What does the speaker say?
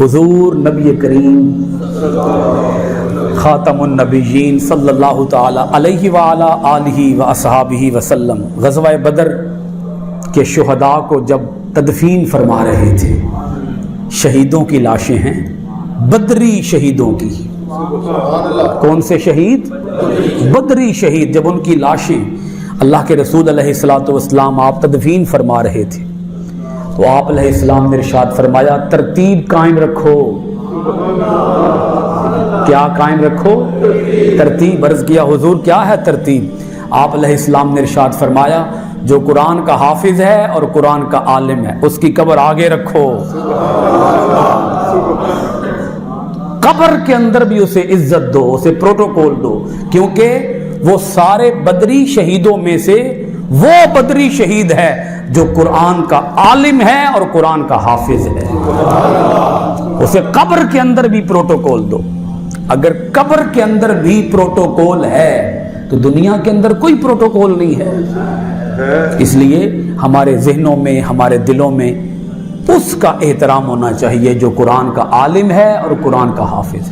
حضور نبی کریم خاتم النبیین صلی اللہ تعالی علیہ وعلا آلہ و اصحابہ وسلم غزوہ بدر کے شہداء کو جب تدفین فرما رہے تھے، شہیدوں کی لاشیں ہیں، بدری شہیدوں کی. کون سے شہید؟ بدری شہید. جب ان کی لاشیں اللہ کے رسول علیہ السلام آپ تدفین فرما رہے تھے تو آپ علیہ السلام نے ارشاد فرمایا ترتیب قائم رکھو. کیا قائم رکھو؟ ترتیب. عرض کیا حضور کیا ہے ترتیب؟ آپ علیہ السلام نے ارشاد فرمایا جو قرآن کا حافظ ہے اور قرآن کا عالم ہے اس کی قبر آگے رکھو. قبر کے اندر بھی اسے عزت دو، اسے پروٹوکول دو، کیونکہ وہ سارے بدری شہیدوں میں سے وہ بدری شہید ہے جو قرآن کا عالم ہے اور قرآن کا حافظ ہے. اسے قبر کے اندر بھی پروٹوکول دو. اگر قبر کے اندر بھی پروٹوکول ہے تو دنیا کے اندر کوئی پروٹوکول نہیں ہے. اس لیے ہمارے ذہنوں میں، ہمارے دلوں میں اس کا احترام ہونا چاہیے جو قرآن کا عالم ہے اور قرآن کا حافظ ہے.